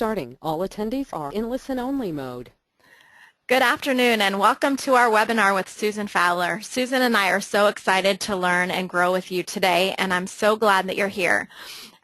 starting. All attendees are in listen-only mode. Good afternoon and welcome to our webinar with Susan Fowler. Susan and I are so excited to learn and grow with you today, and I'm so glad that you're here.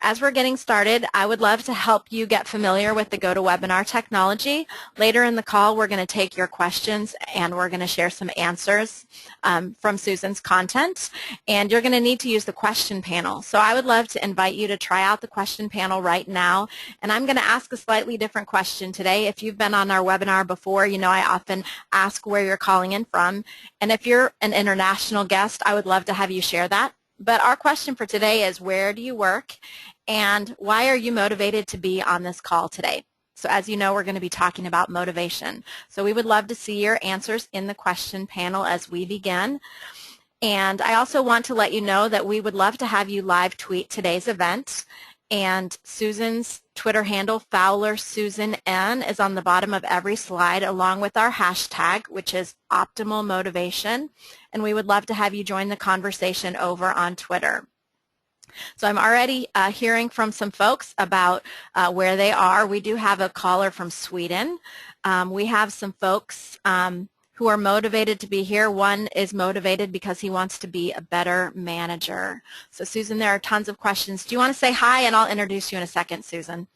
As we're getting started, I would love to help you get familiar with the GoToWebinar technology. Later in the call, we're going to take your questions and we're going to share some answers from Susan's content. And you're going to need to use the question panel. So I would love to invite you to try out the question panel right now. And I'm going to ask a slightly different question today. If you've been on our webinar before, you know I often ask where you're calling in from. And if you're an international guest, I would love to have you share that. But our question for today is, where do you work and why are you motivated to be on this call today? So as you know, we're going to be talking about motivation. So we would love to see your answers in the question panel as we begin. And I also want to let you know that we would love to have you live tweet today's event. And Susan's Twitter handle, FowlerSusanN, is on the bottom of every slide, along with our hashtag, which is Optimal Motivation. And we would love to have you join the conversation over on Twitter. So I'm already hearing from some folks about where they are. We do have a caller from Sweden. We have some folks who are motivated to be here. One is motivated because he wants to be a better manager. So Susan, there are tons of questions. Do you want to say hi, and I'll introduce you in a second, Susan?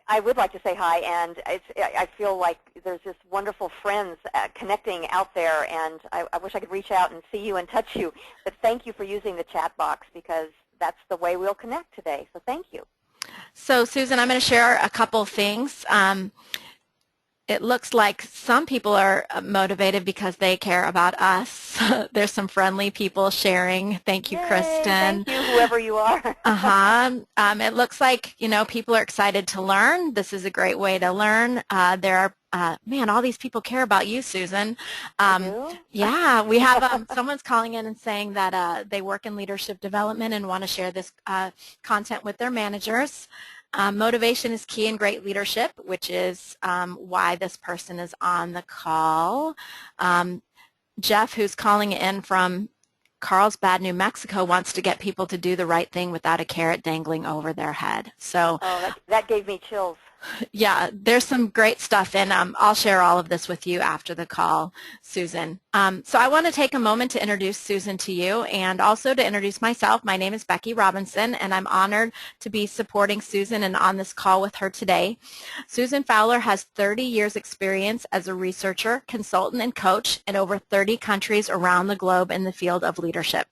I would like to say hi, and I feel like there's just wonderful friends connecting out there, and I wish I could reach out and see you and touch you. But thank you for using the chat box, because that's the way we'll connect today. So thank you. So Susan, I'm going to share a couple things. It looks like some people are motivated because they care about us. There's some friendly people sharing. Thank you, Yay, Kristen. Thank you, whoever you are. It looks like, you know, people are excited to learn. This is a great way to learn. There are, man, all these people care about you, Susan. Yeah, we have someone's calling in and saying that they work in leadership development and want to share this content with their managers. Motivation is key in great leadership, which is why this person is on the call. Jeff, who's calling in from Carlsbad, New Mexico, wants to get people to do the right thing without a carrot dangling over their head. So, that gave me chills. Yeah, there's some great stuff, and I'll share all of this with you after the call, Susan. So I want to take a moment to introduce Susan to you and also to introduce myself. My name is Becky Robinson, and I'm honored to be supporting Susan and on this call with her today. Susan Fowler has 30 years experience as a researcher, consultant, and coach in over 30 countries around the globe in the field of leadership.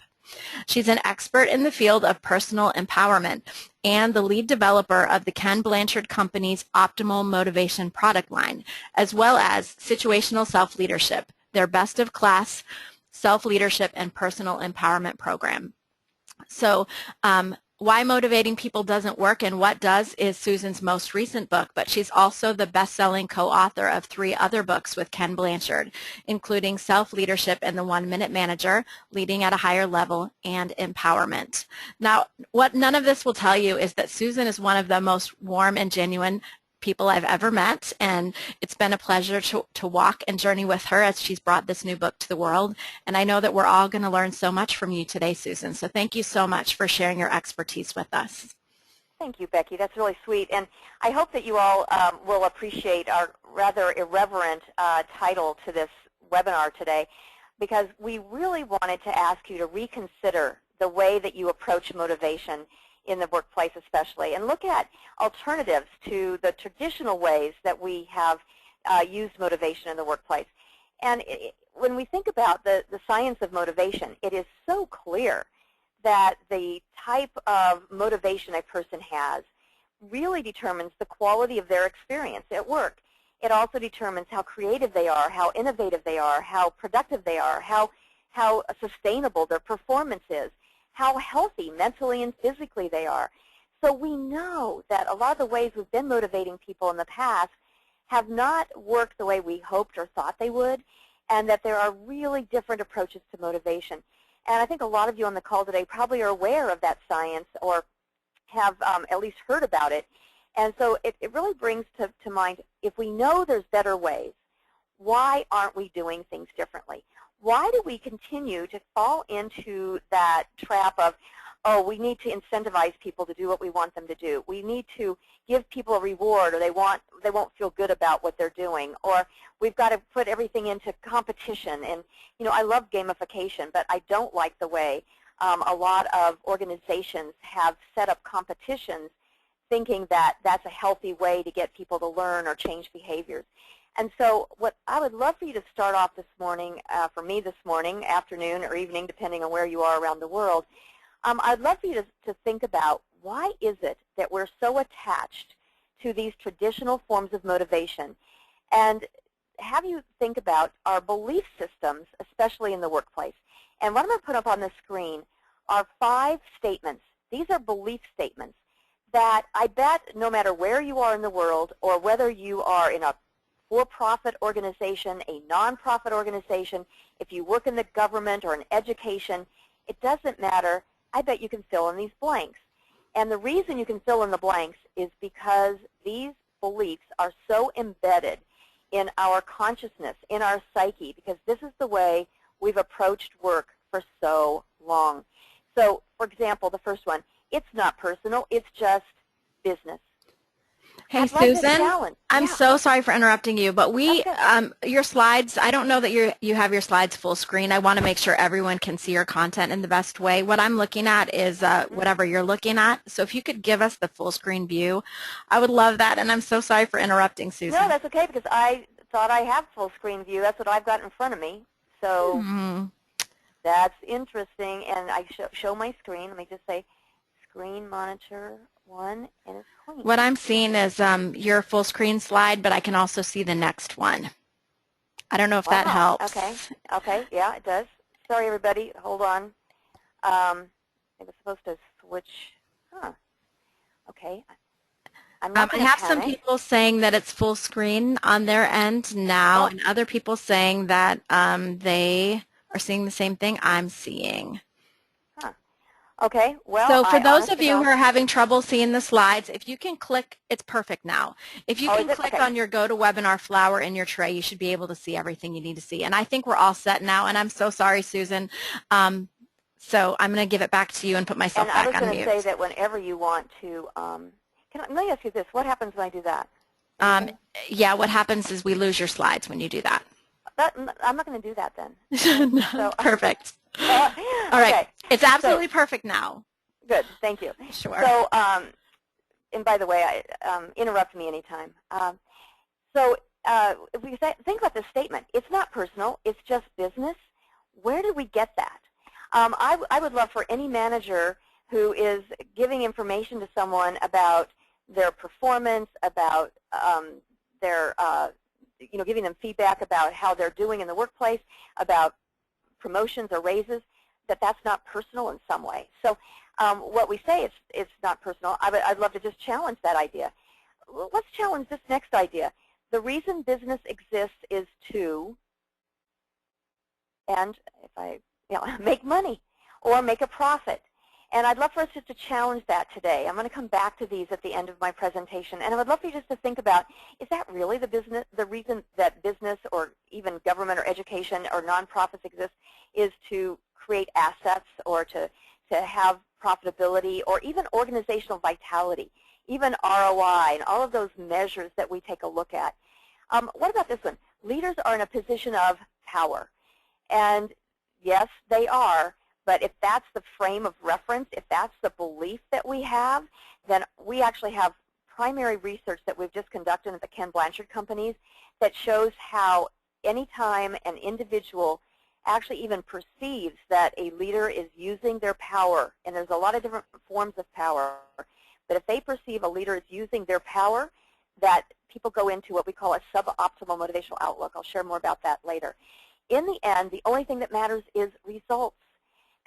She's an expert in the field of personal empowerment and the lead developer of the Ken Blanchard Company's Optimal Motivation product line, as well as Situational Self-Leadership, their best-of-class self-leadership and personal empowerment program. So why motivating people doesn't work and what does is Susan's most recent book, but she's also the best-selling co-author of 3 other books with Ken Blanchard, including Self-Leadership and the 1-Minute Manager, Leading at a Higher Level, and Empowerment. Now, what none of this will tell you is that Susan is one of the most warm and genuine people I've ever met, and it's been a pleasure to walk and journey with her as she's brought this new book to the world. And I know that we're all going to learn so much from you today, Susan. So thank you so much for sharing your expertise with us. Thank you, Becky. That's really sweet. And I hope that you all will appreciate our rather irreverent title to this webinar today, because we really wanted to ask you to reconsider the way that you approach motivation in the workplace especially, and look at alternatives to the traditional ways that we have used motivation in the workplace. And when we think about the science of motivation, it is so clear that the type of motivation a person has really determines the quality of their experience at work. It also determines how creative they are, how innovative they are, how productive they are, how sustainable their performance is, how healthy mentally and physically they are. So we know that a lot of the ways we've been motivating people in the past have not worked the way we hoped or thought they would, and that there are really different approaches to motivation. And I think a lot of you on the call today probably are aware of that science or have at least heard about it. And so it really brings to mind, if we know there's better ways, why aren't we doing things differently? Why do we continue to fall into that trap of, oh, we need to incentivize people to do what we want them to do. We need to give people a reward, or they won't feel good about what they're doing. Or we've got to put everything into competition. And I love gamification, but I don't like the way a lot of organizations have set up competitions thinking that that's a healthy way to get people to learn or change behaviors. And so what I would love for you to start off this morning, for me this morning, afternoon or evening, depending on where you are around the world, I'd love for you to think about, why is it that we're so attached to these traditional forms of motivation? And have you think about our belief systems, especially in the workplace. And what I'm going to put up on the screen are 5 statements. These are belief statements that I bet no matter where you are in the world, or whether you are in a for-profit organization, a non-profit organization, if you work in the government or in education, it doesn't matter. I bet you can fill in these blanks. And the reason you can fill in the blanks is because these beliefs are so embedded in our consciousness, in our psyche, because this is the way we've approached work for so long. So, for example, the first one, it's not personal, it's just business. Hey, I'd like Susan, I'm so sorry for interrupting you, but your slides, I don't know that you have your slides full screen. I want to make sure everyone can see your content in the best way. What I'm looking at is whatever you're looking at. So if you could give us the full screen view, I would love that. And I'm so sorry for interrupting, Susan. No, that's okay, because I thought I have full screen view. That's what I've got in front of me. So that's interesting. And I show my screen. Let me just say screen monitor 1, and it's clean. What I'm seeing is your full screen slide, but I can also see the next one. I don't know if that helps. Okay, yeah, it does. Sorry, everybody, hold on. I was supposed to switch. Okay. I have some people saying that it's full screen on their end now, and other people saying that they are seeing the same thing I'm seeing. Okay, well, so for those of you who are having trouble seeing the slides, if you can click, it's perfect now. If you can click on your GoToWebinar flower in your tray, you should be able to see everything you need to see. And I think we're all set now, and I'm so sorry, Susan. So I'm going to give it back to you and put myself back on mute. And I was going to say that whenever you want to, let me ask you this, what happens when I do that? Yeah, what happens is we lose your slides when you do that. I'm not going to do that then. No, so, perfect. All right. Okay. It's absolutely perfect now. Good. Thank you. Sure. So, and by the way, interrupt me anytime. If we think about this statement, it's not personal, it's just business. Where did we get that? I would love for any manager who is giving information to someone about their performance, about their giving them feedback about how they're doing in the workplace, about promotions or raises, that's not personal in some way. So what we say is it's not personal. I'd love to just challenge that idea. Let's challenge this next idea. The reason business exists is to, and if I make money or make a profit. And I'd love for us just to challenge that today. I'm going to come back to these at the end of my presentation. And I would love for you just to think about, is that really the reason that business or even government or education or nonprofits exist is to create assets or to have profitability or even organizational vitality, even ROI and all of those measures that we take a look at. What about this one? Leaders are in a position of power. And yes, they are. But if that's the frame of reference, if that's the belief that we have, then we actually have primary research that we've just conducted at the Ken Blanchard companies that shows how anytime an individual actually even perceives that a leader is using their power, and there's a lot of different forms of power, but if they perceive a leader is using their power, that people go into what we call a suboptimal motivational outlook. I'll share more about that later. In the end, the only thing that matters is results.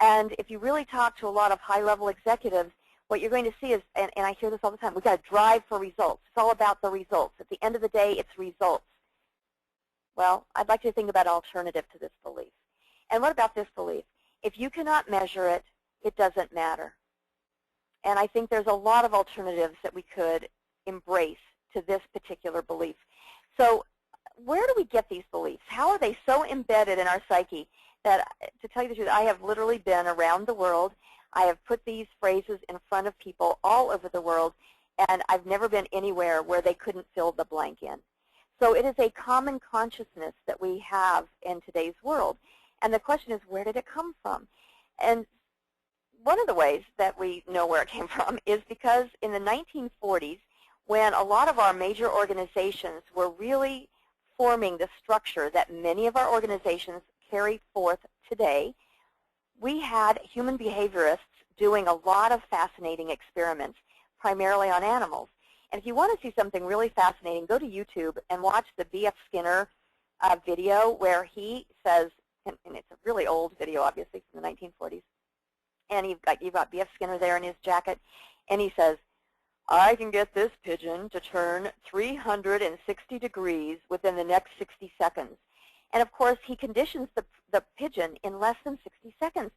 And if you really talk to a lot of high-level executives, what you're going to see is, and I hear this all the time, we've got to drive for results. It's all about the results. At the end of the day, it's results. Well, I'd like you to think about an alternative to this belief. And what about this belief? If you cannot measure it, it doesn't matter. And I think there's a lot of alternatives that we could embrace to this particular belief. So where do we get these beliefs? How are they so embedded in our psyche that, to tell you the truth, I have literally been around the world. I have put these phrases in front of people all over the world, and I've never been anywhere where they couldn't fill the blank in. So it is a common consciousness that we have in today's world. And the question is, where did it come from? And one of the ways that we know where it came from is because in the 1940s, when a lot of our major organizations were really forming the structure that many of our organizations carry forth today, we had human behaviorists doing a lot of fascinating experiments, primarily on animals. And if you want to see something really fascinating, go to YouTube and watch the B.F. Skinner video where he says, and it's a really old video, obviously, from the 1940s, and you've got B.F. Skinner there in his jacket, and he says, I can get this pigeon to turn 360 degrees within the next 60 seconds. And of course, he conditions the pigeon in less than 60 seconds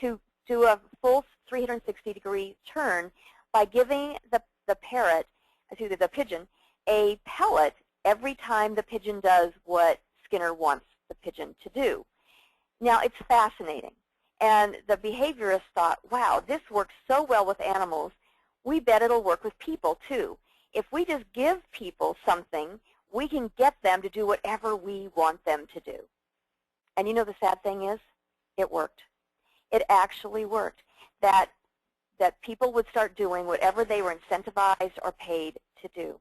to do a full 360-degree turn by giving the pigeon, a pellet every time the pigeon does what Skinner wants the pigeon to do. Now, it's fascinating. And the behaviorists thought, wow, this works so well with animals, we bet it'll work with people too. If we just give people something, we can get them to do whatever we want them to do. And you know the sad thing is, it worked. It actually worked. That people would start doing whatever they were incentivized or paid to do.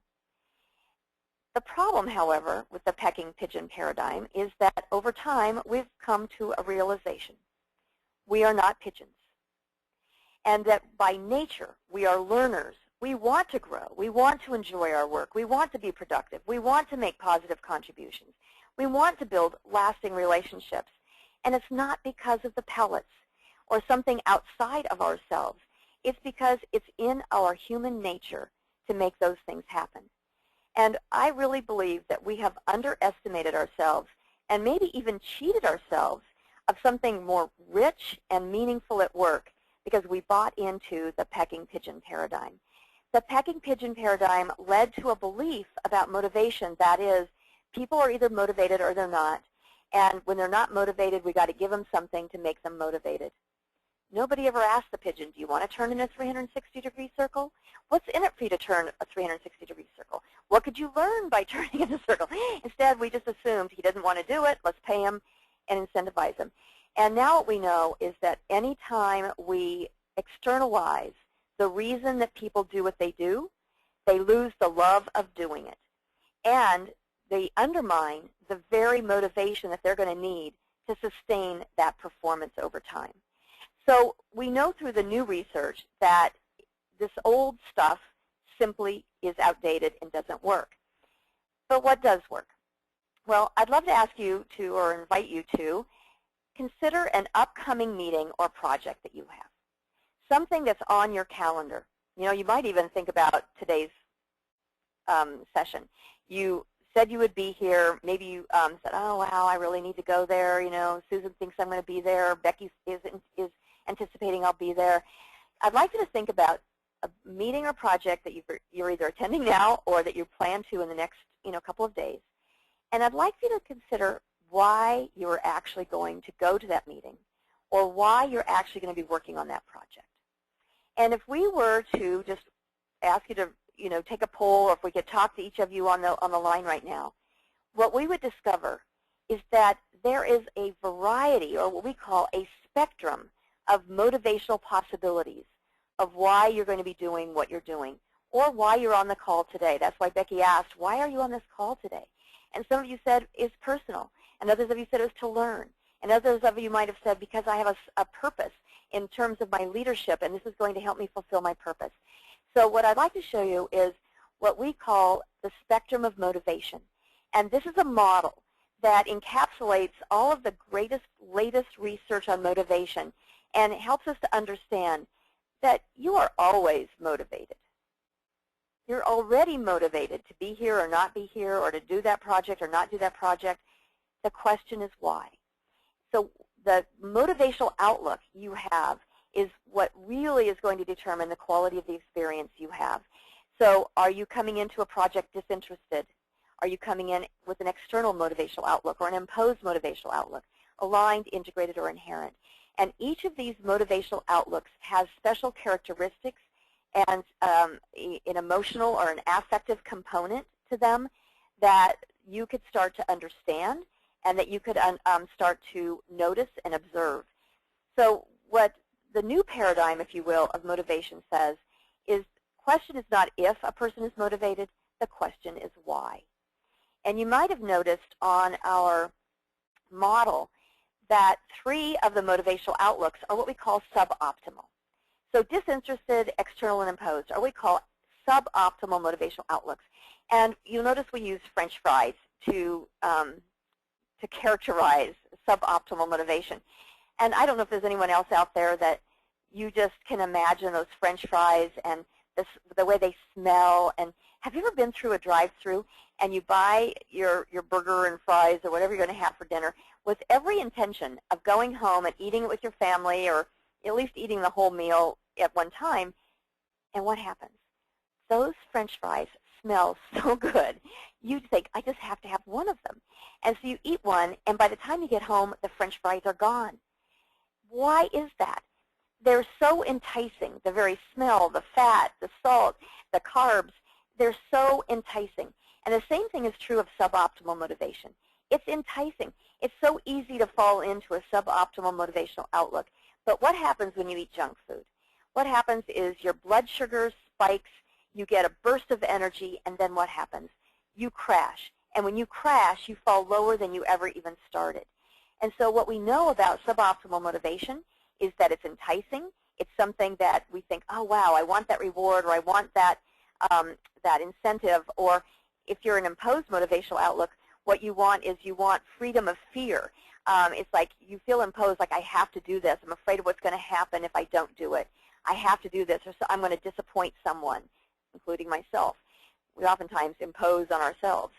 The problem, however, with the pecking pigeon paradigm is that over time we've come to a realization. We are not pigeons. And that by nature we are learners. We want to grow. We want to enjoy our work. We want to be productive. We want to make positive contributions. We want to build lasting relationships. And it's not because of the pellets or something outside of ourselves. It's because it's in our human nature to make those things happen. And I really believe that we have underestimated ourselves and maybe even cheated ourselves of something more rich and meaningful at work because we bought into the pecking pigeon paradigm. The pecking pigeon paradigm led to a belief about motivation, that is, people are either motivated or they're not. And when they're not motivated, we've got to give them something to make them motivated. Nobody ever asked the pigeon, do you want to turn in a 360-degree circle? What's in it for you to turn a 360-degree circle? What could you learn by turning in a circle? Instead, we just assumed he doesn't want to do it. Let's pay him and incentivize him. And now what we know is that any time we externalize the reason that people do what they do, they lose the love of doing it. And they undermine the very motivation that they're going to need to sustain that performance over time. So we know through the new research that this old stuff simply is outdated and doesn't work. But what does work? Well, I'd love to ask you to, or invite you to, consider an upcoming meeting or project that you have. Something that's on your calendar. You know, you might even think about today's session. You said you would be here. Maybe you said, oh, wow, I really need to go there. You know, Susan thinks I'm going to be there. Becky is anticipating I'll be there. I'd like you to think about a meeting or project that you're either attending now or that you plan to in the next couple of days. And I'd like you to consider why you're actually going to go to that meeting or why you're actually going to be working on that project. And if we were to just ask you to take a poll, or if we could talk to each of you on the line right now, what we would discover is that there is a variety, or what we call a spectrum, of motivational possibilities of why you're going to be doing what you're doing or why you're on the call today. That's why Becky asked, why are you on this call today? And some of you said it's personal, and others of you said it was to learn, and others of you might have said because I have a purpose in terms of my leadership, and this is going to help me fulfill my purpose. So what I'd like to show you is what we call the spectrum of motivation. And this is a model that encapsulates all of the latest research on motivation, and it helps us to understand that you are always motivated. You're already motivated to be here or not be here, or to do that project or not do that project. The question is why. So the motivational outlook you have is what really is going to determine the quality of the experience you have. So are you coming into a project disinterested? Are you coming in with an external motivational outlook or an imposed motivational outlook, aligned, integrated, or inherent? And each of these motivational outlooks has special characteristics and an emotional or an affective component to them that you could start to understand and that you could start to notice and observe. So what the new paradigm, if you will, of motivation says is the question is not if a person is motivated, the question is why. And you might have noticed on our model that 3 of the motivational outlooks are what we call suboptimal. So disinterested, external, and imposed are what we call suboptimal motivational outlooks. And you'll notice we use French fries to characterize suboptimal motivation. And I don't know if there's anyone else out there that you just can imagine those French fries and the way they smell. And have you ever been through a drive-through and you buy your burger and fries or whatever you're going to have for dinner with every intention of going home and eating it with your family or at least eating the whole meal at one time, and what happens? Those French fries smell so good, you think, I just have to have one of them. And so you eat one, and by the time you get home, the French fries are gone. Why is that? They're so enticing. The very smell, the fat, the salt, the carbs, they're so enticing. And the same thing is true of suboptimal motivation. It's enticing. It's so easy to fall into a suboptimal motivational outlook. But what happens when you eat junk food? What happens is your blood sugar spikes, you get a burst of energy, and then what happens? You crash. And when you crash, you fall lower than you ever even started. And so what we know about suboptimal motivation is that it's enticing. It's something that we think, oh, wow, I want that reward, or I want that, that incentive. Or if you're an imposed motivational outlook, what you want is you want freedom of fear. It's like you feel imposed, like I have to do this. I'm afraid of what's going to happen if I don't do it. I have to do this, or so I'm going to disappoint someone, including myself. We oftentimes impose on ourselves.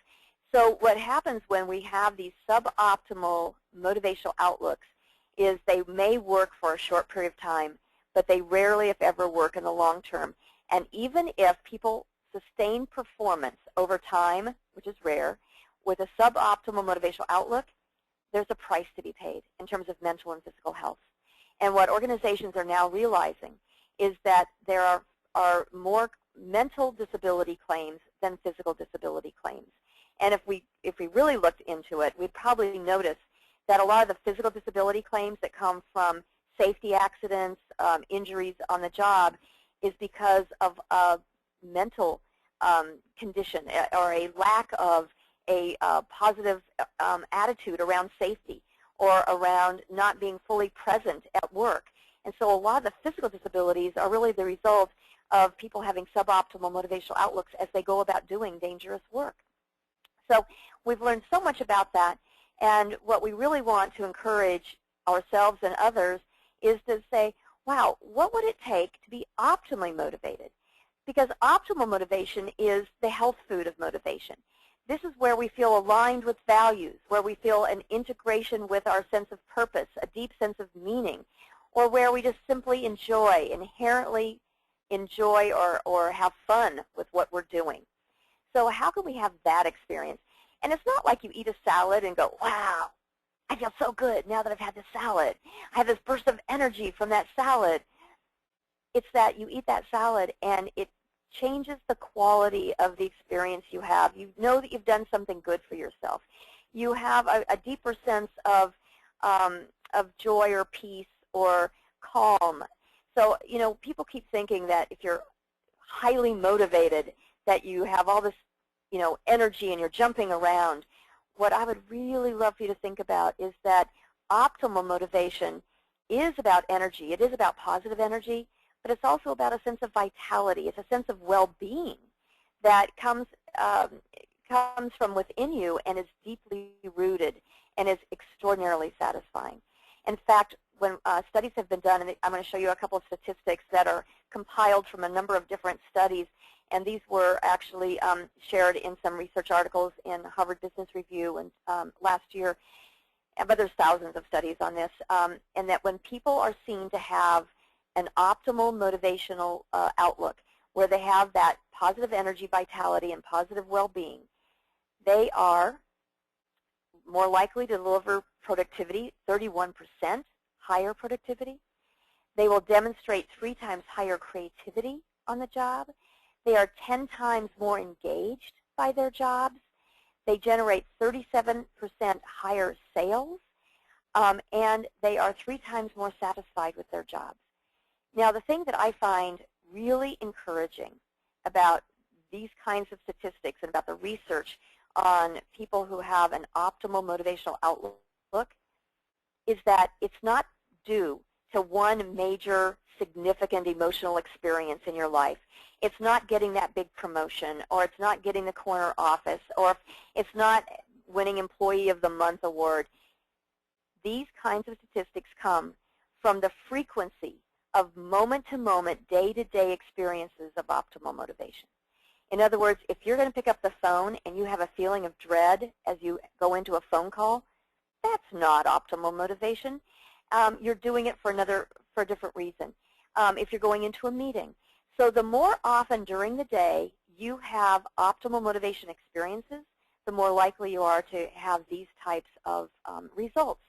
So what happens when we have these suboptimal motivational outlooks is they may work for a short period of time, but they rarely, if ever, work in the long term. And even if people sustain performance over time, which is rare, with a suboptimal motivational outlook, there's a price to be paid in terms of mental and physical health. And what organizations are now realizing is that there are more mental disability claims than physical disability claims. And if we really looked into it, we'd probably notice that a lot of the physical disability claims that come from safety accidents, injuries on the job, is because of a mental condition or a lack of a positive attitude around safety or around not being fully present at work. And so a lot of the physical disabilities are really the result of people having suboptimal motivational outlooks as they go about doing dangerous work. So we've learned so much about that, and what we really want to encourage ourselves and others is to say, wow, what would it take to be optimally motivated? Because optimal motivation is the health food of motivation. This is where we feel aligned with values, where we feel an integration with our sense of purpose, a deep sense of meaning, or where we just simply enjoy, inherently enjoy or have fun with what we're doing. So how can we have that experience? And it's not like you eat a salad and go, wow, I feel so good now that I've had this salad. I have this burst of energy from that salad. It's that you eat that salad and it changes the quality of the experience you have. You know that you've done something good for yourself. You have a deeper sense of joy or peace or calm. So, you know, people keep thinking that if you're highly motivated, that you have all this, you know, energy and you're jumping around. What I would really love for you to think about is that optimal motivation is about energy. It is about positive energy, but it's also about a sense of vitality. It's a sense of well-being that comes from within you and is deeply rooted and is extraordinarily satisfying. In fact, when studies have been done, and I'm going to show you a couple of statistics that are compiled from a number of different studies, and these were actually shared in some research articles in Harvard Business Review and last year, but there's thousands of studies on this, and that when people are seen to have an optimal motivational outlook, where they have that positive energy, vitality, and positive well-being, they are more likely to deliver productivity 31% higher productivity. They will demonstrate 3 times higher creativity on the job. They are 10 times more engaged by their jobs. They generate 37% higher sales, and they are 3 times more satisfied with their jobs. Now, the thing that I find really encouraging about these kinds of statistics and about the research on people who have an optimal motivational outlook is that it's not due to one major significant emotional experience in your life. It's not getting that big promotion, or it's not getting the corner office, or it's not winning Employee of the Month award. These kinds of statistics come from the frequency of moment-to-moment, day-to-day experiences of optimal motivation. In other words, if you're going to pick up the phone and you have a feeling of dread as you go into a phone call, that's not optimal motivation. You're doing it for a different reason. If you're going into a meeting. So the more often during the day you have optimal motivation experiences, the more likely you are to have these types of results.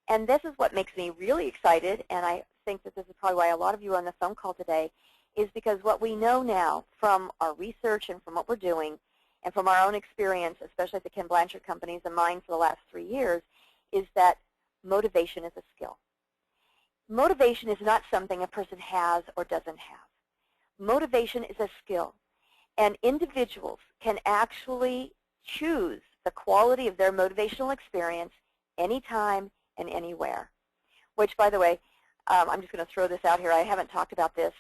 And this is what makes me really excited, and I think that this is probably why a lot of you are on the phone call today, is because what we know now from our research and from what we're doing and from our own experience, especially at the Ken Blanchard companies and mine for the last 3 years, is that motivation is a skill. Motivation is not something a person has or doesn't have. Motivation is a skill, and individuals can actually choose the quality of their motivational experience anytime and anywhere, which, by the way, I'm just going to throw this out here. I haven't talked about this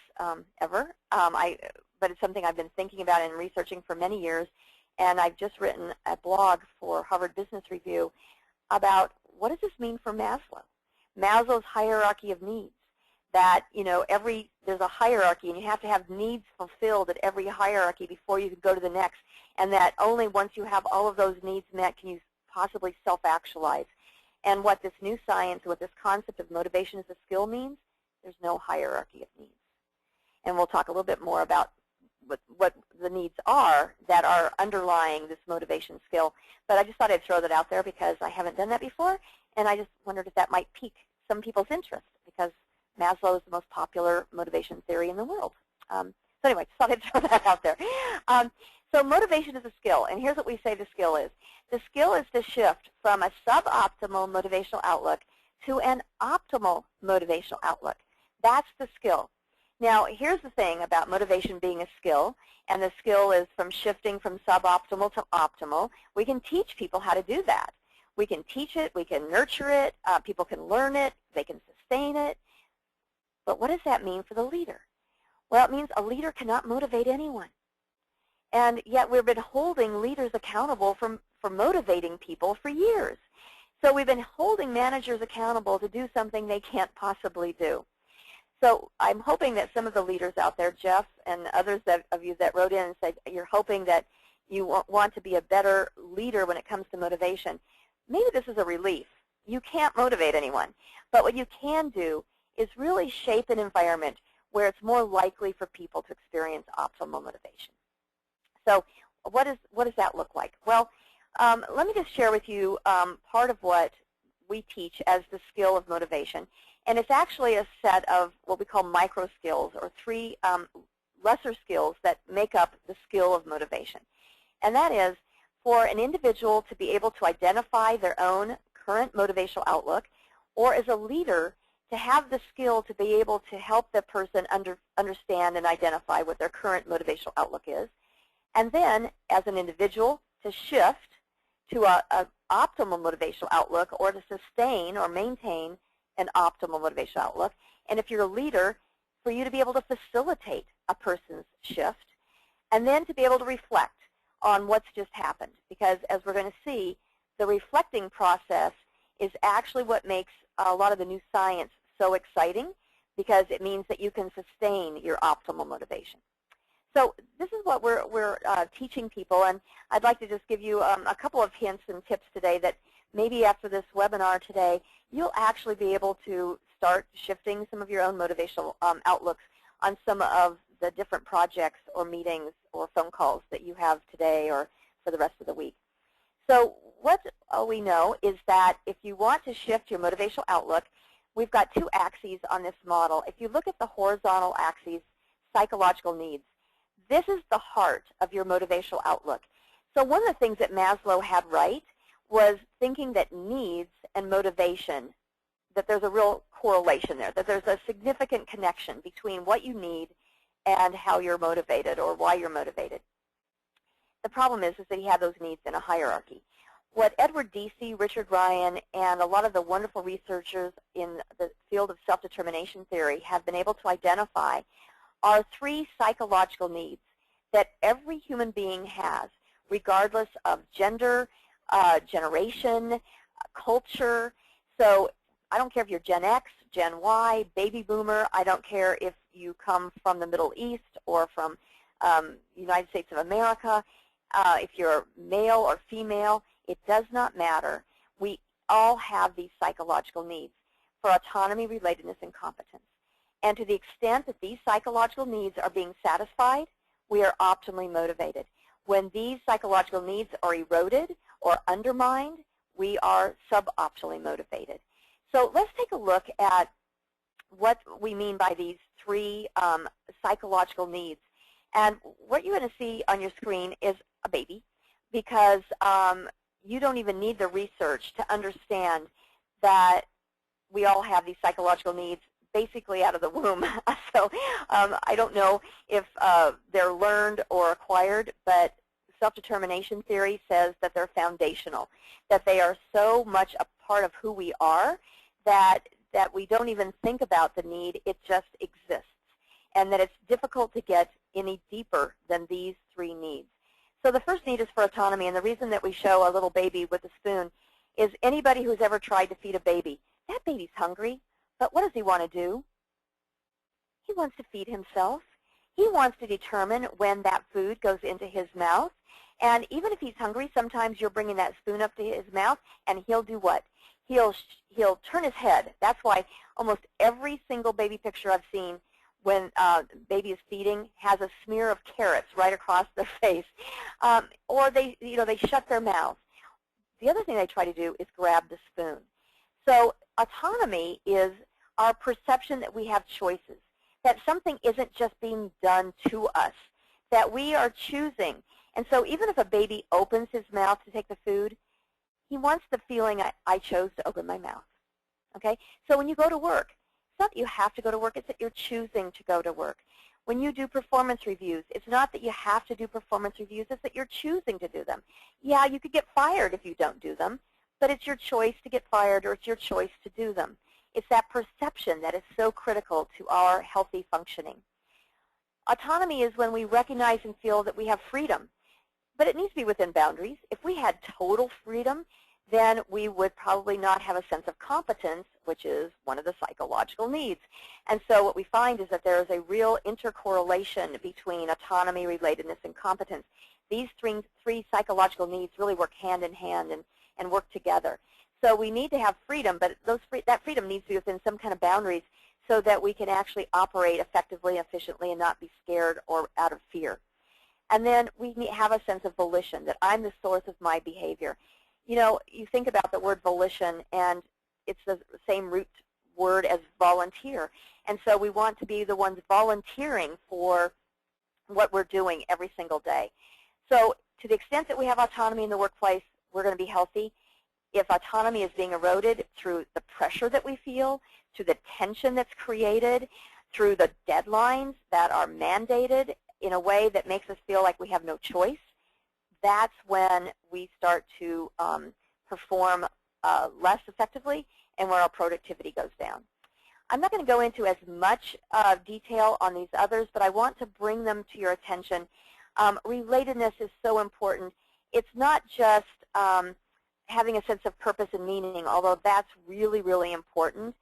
ever, but it's something I've been thinking about and researching for many years, and I've just written a blog for Harvard Business Review about what does this mean for Maslow. Maslow's hierarchy of needs, that, you know, there's a hierarchy, and you have to have needs fulfilled at every hierarchy before you can go to the next, and that only once you have all of those needs met can you possibly self-actualize. And what this new science, what this concept of motivation as a skill means, there's no hierarchy of needs. And we'll talk a little bit more about what the needs are that are underlying this motivation skill. But I just thought I'd throw that out there because I haven't done that before, and I just wondered if that might pique some people's interest, because Maslow is the most popular motivation theory in the world. So anyway, just thought I'd throw that out there. So motivation is a skill, and here's what we say the skill is. The skill is to shift from a suboptimal motivational outlook to an optimal motivational outlook. That's the skill. Now, here's the thing about motivation being a skill, and the skill is from shifting from suboptimal to optimal. We can teach people how to do that. We can teach it, we can nurture it, people can learn it, they can sustain it. But what does that mean for the leader? Well, it means a leader cannot motivate anyone. And yet we've been holding leaders accountable for motivating people for years. So we've been holding managers accountable to do something they can't possibly do. So I'm hoping that some of the leaders out there, Jeff and others of you that wrote in and said you're hoping that you want to be a better leader when it comes to motivation. Maybe this is a relief. You can't motivate anyone. But what you can do is really shape an environment where it's more likely for people to experience optimal motivation. So what does that look like? Well, let me just share with you part of what we teach as the skill of motivation. And it's actually a set of what we call micro skills, or 3 lesser skills that make up the skill of motivation. And that is for an individual to be able to identify their own current motivational outlook, or as a leader to have the skill to be able to help the person understand and identify what their current motivational outlook is. And then, as an individual, to shift to an optimal motivational outlook, or to sustain or maintain an optimal motivational outlook. And if you're a leader, for you to be able to facilitate a person's shift, and then to be able to reflect on what's just happened. Because as we're going to see, the reflecting process is actually what makes a lot of the new science so exciting, because it means that you can sustain your optimal motivation. So this is what we're teaching people, and I'd like to just give you a couple of hints and tips today that maybe after this webinar today, you'll actually be able to start shifting some of your own motivational outlooks on some of the different projects or meetings or phone calls that you have today or for the rest of the week. So what we know is that if you want to shift your motivational outlook, we've got two axes on this model. If you look at the horizontal axes, psychological needs, this is the heart of your motivational outlook. So one of the things that Maslow had right was thinking that needs and motivation, that there's a real correlation there, that there's a significant connection between what you need and how you're motivated or why you're motivated. The problem is that he had those needs in a hierarchy. What Edward Deci, Richard Ryan, and a lot of the wonderful researchers in the field of self-determination theory have been able to identify are three psychological needs that every human being has, regardless of gender, generation, culture. So I don't care if you're Gen X, Gen Y, baby boomer. I don't care if you come from the Middle East or from United States of America. If you're male or female, it does not matter. We all have these psychological needs for autonomy, relatedness, and competence. And to the extent that these psychological needs are being satisfied, we are optimally motivated. When these psychological needs are eroded or undermined, we are suboptimally motivated. So let's take a look at what we mean by these three psychological needs. And what you're going to see on your screen is a baby, because you don't even need the research to understand that we all have these psychological needs basically out of the womb. So I don't know if they're learned or acquired, but self-determination theory says that they're foundational, that they are so much a part of who we are that we don't even think about the need, it just exists, and that it's difficult to get any deeper than these three needs. So the first need is for autonomy, and the reason that we show a little baby with a spoon is anybody who's ever tried to feed a baby, that baby's hungry, but what does he want to do? He wants to feed himself. He wants to determine when that food goes into his mouth. And even if he's hungry, sometimes you're bringing that spoon up to his mouth, and he'll do what? He'll turn his head. That's why almost every single baby picture I've seen when baby is feeding has a smear of carrots right across their face, or they shut their mouth. The other thing they try to do is grab the spoon. So autonomy is our perception that we have choices, that something isn't just being done to us, that we are choosing. And so even if a baby opens his mouth to take the food, he wants the feeling, I chose to open my mouth. Okay? So when you go to work, it's not that you have to go to work, it's that you're choosing to go to work. When you do performance reviews, it's not that you have to do performance reviews, it's that you're choosing to do them. Yeah, you could get fired if you don't do them, but it's your choice to get fired or it's your choice to do them. It's that perception that is so critical to our healthy functioning. Autonomy is when we recognize and feel that we have freedom, but it needs to be within boundaries. If we had total freedom, then we would probably not have a sense of competence, which is one of the psychological needs. And so what we find is that there is a real intercorrelation between autonomy, relatedness, and competence. These three psychological needs really work hand in hand and work together. So we need to have freedom, but that freedom needs to be within some kind of boundaries so that we can actually operate effectively, efficiently, and not be scared or out of fear. And then we have a sense of volition, that I'm the source of my behavior. You know, you think about the word volition, and it's the same root word as volunteer. And so we want to be the ones volunteering for what we're doing every single day. So to the extent that we have autonomy in the workplace, we're going to be healthy. If autonomy is being eroded through the pressure that we feel, through the tension that's created, through the deadlines that are mandated in a way that makes us feel like we have no choice, that's when we start to perform less effectively and where our productivity goes down. I'm not going to go into as much detail on these others, but I want to bring them to your attention. Relatedness is so important. It's not just having a sense of purpose and meaning, although that's really, really important.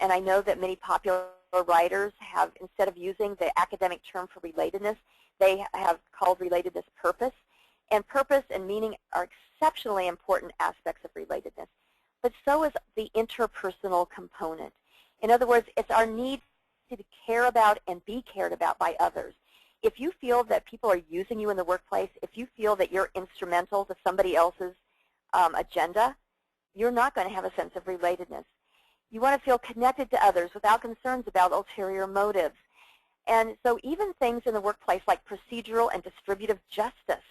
And I know that many popular writers have, instead of using the academic term for relatedness, they have called relatedness purpose. And purpose and meaning are exceptionally important aspects of relatedness. But so is the interpersonal component. In other words, it's our need to care about and be cared about by others. If you feel that people are using you in the workplace, if you feel that you're instrumental to somebody else's agenda, you're not going to have a sense of relatedness. You want to feel connected to others without concerns about ulterior motives. And so even things in the workplace like procedural and distributive justice,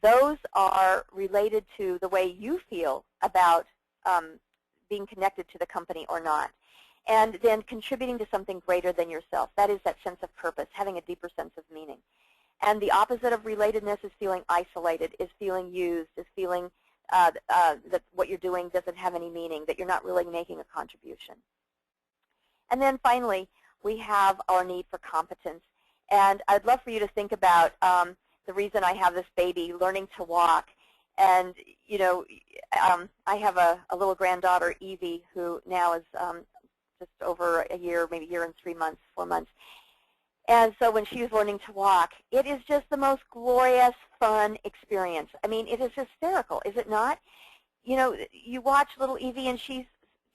those are related to the way you feel about being connected to the company or not. And then contributing to something greater than yourself. That is that sense of purpose, having a deeper sense of meaning. And the opposite of relatedness is feeling isolated, is feeling used, is feeling that what you're doing doesn't have any meaning, that you're not really making a contribution. And then finally, we have our need for competence. And I'd love for you to think about the reason I have this baby learning to walk. And, you know, I have a little granddaughter, Evie, who now is just over a year, maybe a year and 3 months, 4 months. And so when she was learning to walk, it is just the most glorious, fun experience. I mean, it is hysterical, is it not? You know, you watch little Evie and she's,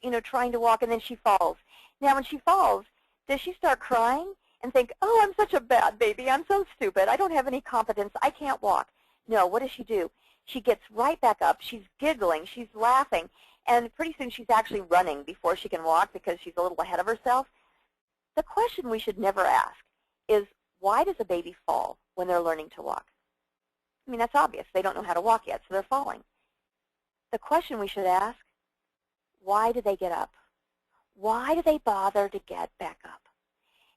you know, trying to walk and then she falls. Now, when she falls, does she start crying and think, oh, I'm such a bad baby, I'm so stupid, I don't have any competence, I can't walk? No, what does she do? She gets right back up, she's giggling, she's laughing, and pretty soon she's actually running before she can walk because she's a little ahead of herself. The question we should never ask is, why does a baby fall when they're learning to walk? I mean, that's obvious. They don't know how to walk yet, so they're falling. The question we should ask, why do they get up? Why do they bother to get back up?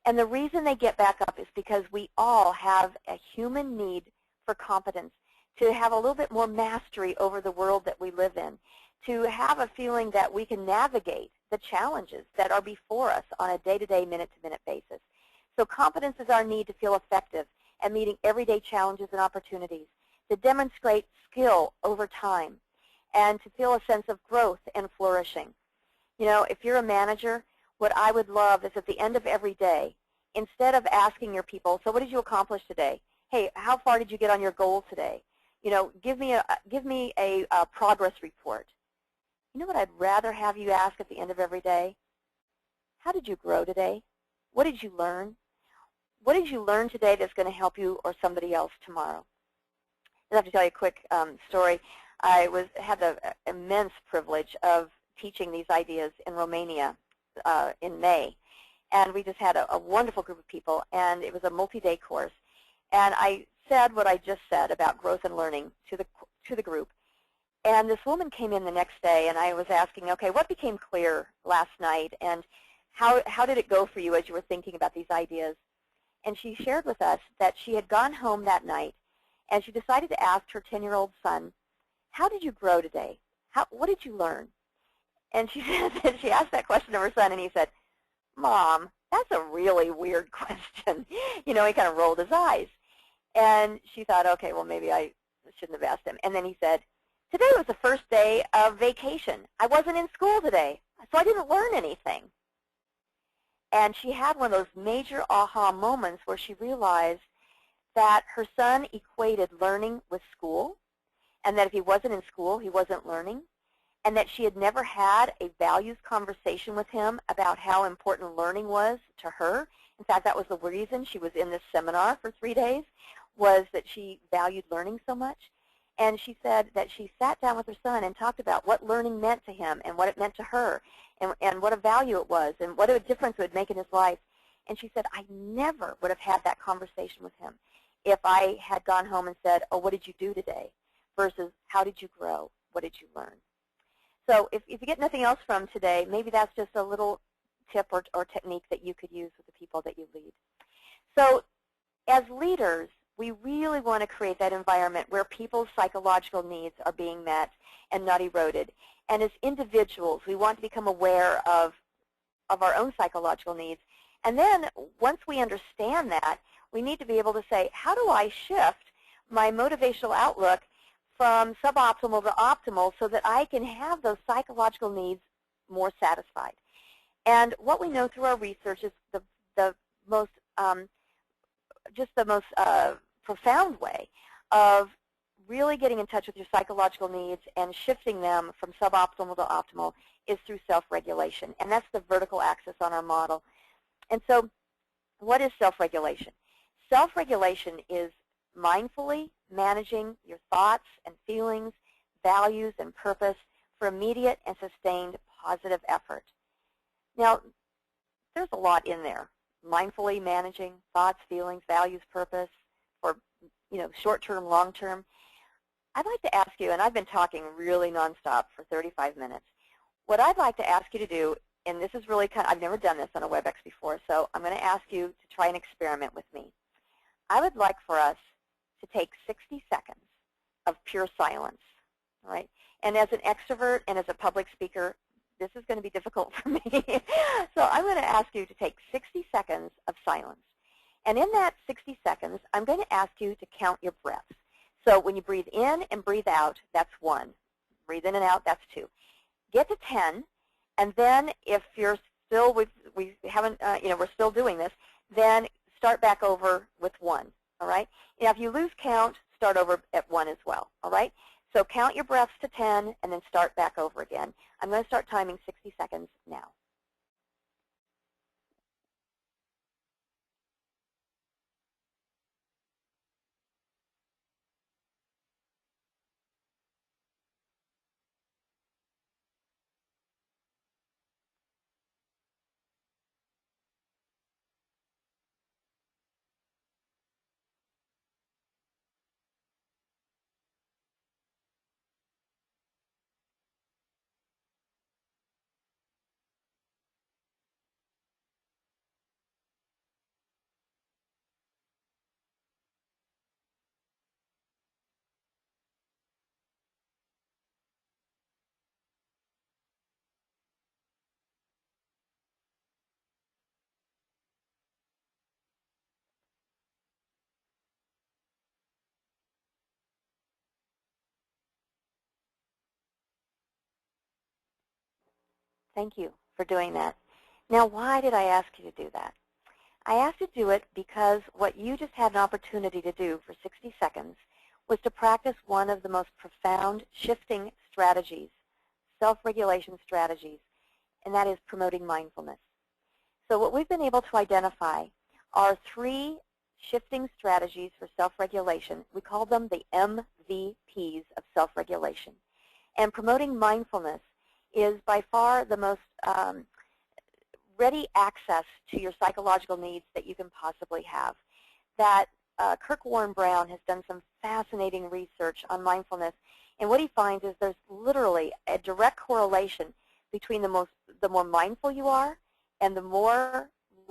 And the reason they get back up is because we all have a human need for competence, to have a little bit more mastery over the world that we live in, to have a feeling that we can navigate the challenges that are before us on a day-to-day, minute-to-minute basis. So competence is our need to feel effective at meeting everyday challenges and opportunities, to demonstrate skill over time, and to feel a sense of growth and flourishing. You know, if you're a manager, what I would love is at the end of every day, instead of asking your people, so what did you accomplish today? Hey, how far did you get on your goal today? You know, give me a progress report. You know what I'd rather have you ask at the end of every day? How did you grow today? What did you learn? What did you learn today that's going to help you or somebody else tomorrow? I'd have to tell you a quick story. I had the immense privilege of teaching these ideas in Romania in May. And we just had a wonderful group of people, and it was a multi-day course. And I said what I just said about growth and learning to the group. And this woman came in the next day, and I was asking, okay, what became clear last night, and how did it go for you as you were thinking about these ideas? And she shared with us that she had gone home that night, and she decided to ask her 10-year-old son, how did you grow today? What did you learn? And she said that she asked that question of her son, and he said, Mom, that's a really weird question. You know, he kind of rolled his eyes. And she thought, okay, well, maybe I shouldn't have asked him. And then he said, today was the first day of vacation. I wasn't in school today, so I didn't learn anything. And she had one of those major aha moments where she realized that her son equated learning with school, and that if he wasn't in school, he wasn't learning, and that she had never had a values conversation with him about how important learning was to her. In fact, that was the reason she was in this seminar for 3 days, was that she valued learning so much. And she said that she sat down with her son and talked about what learning meant to him and what it meant to her, and what a value it was and what a difference it would make in his life. And she said, I never would have had that conversation with him if I had gone home and said, oh, what did you do today? Versus, how did you grow? What did you learn? So if you get nothing else from today, maybe that's just a little tip or technique that you could use with the people that you lead. So as leaders, we really want to create that environment where people's psychological needs are being met and not eroded. And as individuals, we want to become aware of our own psychological needs. And then once we understand that, we need to be able to say, how do I shift my motivational outlook from suboptimal to optimal so that I can have those psychological needs more satisfied? And what we know through our research is the most profound way of really getting in touch with your psychological needs and shifting them from suboptimal to optimal is through self-regulation. And that's the vertical axis on our model. And so what is self-regulation? Self-regulation is mindfully managing your thoughts and feelings, values, and purpose for immediate and sustained positive effort. Now, there's a lot in there. Mindfully managing thoughts, feelings, values, purpose for short-term, long-term. I'd like to ask you, and I've been talking really nonstop for 35 minutes, what I'd like to ask you to do, and this is really I've never done this on a WebEx before, so I'm going to ask you to try an experiment with me. I would like for us to take 60 seconds of pure silence, all right? And as an extrovert and as a public speaker, this is going to be difficult for me. So I'm going to ask you to take 60 seconds of silence. And in that 60 seconds, I'm going to ask you to count your breaths. So when you breathe in and breathe out, that's 1. Breathe in and out, that's 2. Get to 10, and then if you're still we're still doing this, then start back over with 1. All right. Now, if you lose count, start over at 1 as well. All right. So count your breaths to 10, and then start back over again. I'm going to start timing 60 seconds now. Thank you for doing that. Now, why did I ask you to do that? I asked you to do it because what you just had an opportunity to do for 60 seconds was to practice one of the most profound shifting strategies, self-regulation strategies, and that is promoting mindfulness. So what we've been able to identify are 3 shifting strategies for self-regulation. We call them the MVPs of self-regulation. And promoting mindfulness is by far the most ready access to your psychological needs that you can possibly have. That Kirk Warren Brown has done some fascinating research on mindfulness, and what he finds is there's literally a direct correlation between the more mindful you are and the more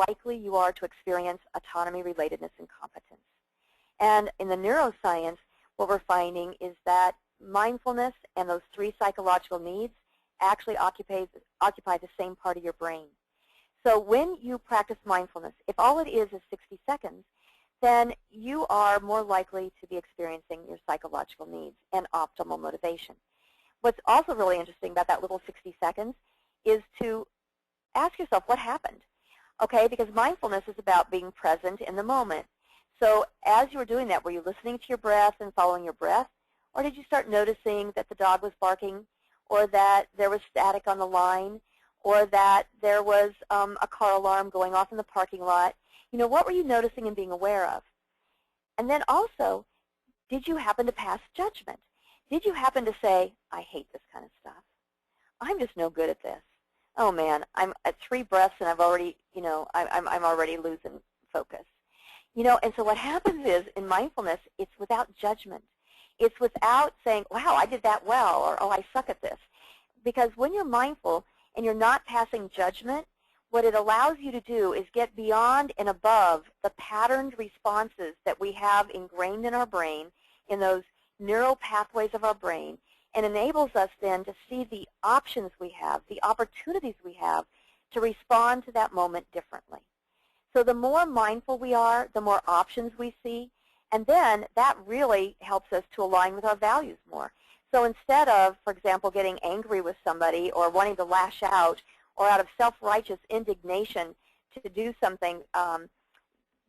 likely you are to experience autonomy, relatedness, and competence. And in the neuroscience, what we're finding is that mindfulness and those 3 psychological needs actually occupy the same part of your brain. So when you practice mindfulness, if all it is 60 seconds, then you are more likely to be experiencing your psychological needs and optimal motivation. What's also really interesting about that little 60 seconds is to ask yourself what happened, okay? Because mindfulness is about being present in the moment. So as you were doing that, were you listening to your breath and following your breath, or did you start noticing that the dog was barking, or that there was static on the line, or that there was a car alarm going off in the parking lot? What were you noticing and being aware of? And then also, did you happen to pass judgment? Did you happen to say, I hate this kind of stuff. I'm just no good at this. Oh man, I'm at 3 breaths and I've already, I'm already losing focus. And so what happens is in mindfulness, it's without judgment. It's without saying, wow, I did that well, or oh, I suck at this. Because when you're mindful and you're not passing judgment, what it allows you to do is get beyond and above the patterned responses that we have ingrained in our brain, in those neural pathways of our brain, and enables us then to see the options we have, the opportunities we have to respond to that moment differently. So the more mindful we are, the more options we see, and then that really helps us to align with our values more. So instead of, for example, getting angry with somebody or wanting to lash out or out of self-righteous indignation to do something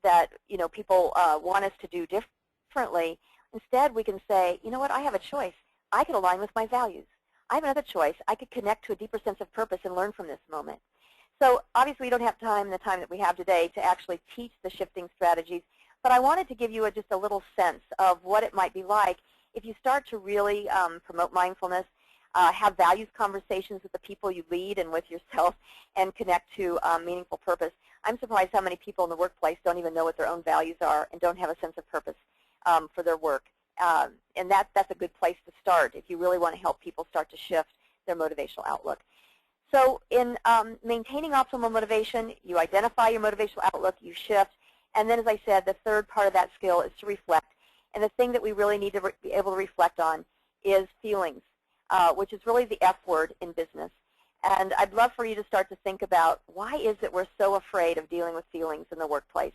that people want us to do differently, instead we can say, you know what, I have a choice. I could align with my values. I have another choice. I could connect to a deeper sense of purpose and learn from this moment. So obviously we don't have time, the time that we have today, to actually teach the shifting strategies, but I wanted to give you just a little sense of what it might be like if you start to really promote mindfulness. have values conversations with the people you lead and with yourself, and connect to meaningful purpose. I'm surprised how many people in the workplace don't even know what their own values are and don't have a sense of purpose for their work. And that's a good place to start if you really want to help people start to shift their motivational outlook. So in maintaining optimal motivation, you identify your motivational outlook, you shift, and then, as I said, the third part of that skill is to reflect. And the thing that we really need to be able to reflect on is feelings, which is really the F word in business. And I'd love for you to start to think about, why is it we're so afraid of dealing with feelings in the workplace?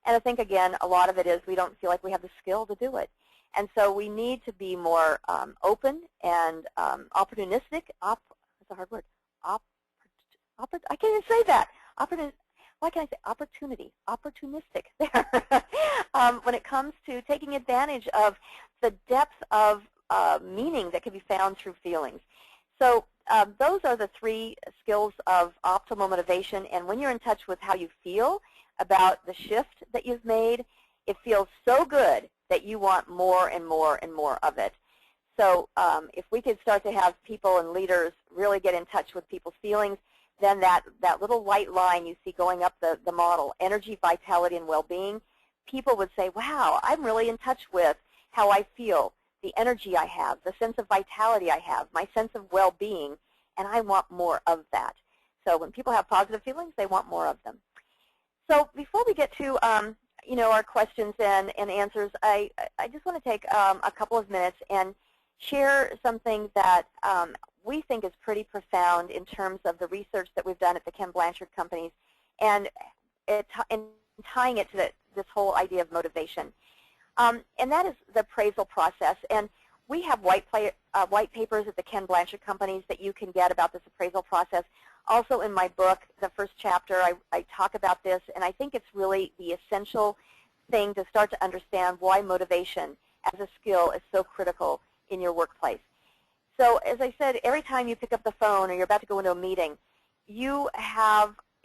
And I think, again, a lot of it is we don't feel like we have the skill to do it. And so we need to be more open and opportunistic. That's a hard word. I can't even say that. Why can't I say opportunity? Opportunistic there. When it comes to taking advantage of the depth of meaning that can be found through feelings. So those are the three skills of optimal motivation. And when you're in touch with how you feel about the shift that you've made, it feels so good that you want more and more and more of it. So if we could start to have people and leaders really get in touch with people's feelings, then that little white line you see going up the model, energy, vitality, and well-being, people would say, wow, I'm really in touch with how I feel, the energy I have, the sense of vitality I have, my sense of well-being, and I want more of that. So when people have positive feelings, they want more of them. So before we get to our questions and answers, I just want to take a couple of minutes and share something that we think is pretty profound in terms of the research that we've done at the Ken Blanchard companies, and tying it to this whole idea of motivation. And that is the appraisal process. And we have white papers at the Ken Blanchard companies that you can get about this appraisal process. Also in my book, the first chapter, I talk about this, and I think it's really the essential thing to start to understand why motivation as a skill is so critical in your workplace. So as I said, every time you pick up the phone or you're about to go into a meeting, you're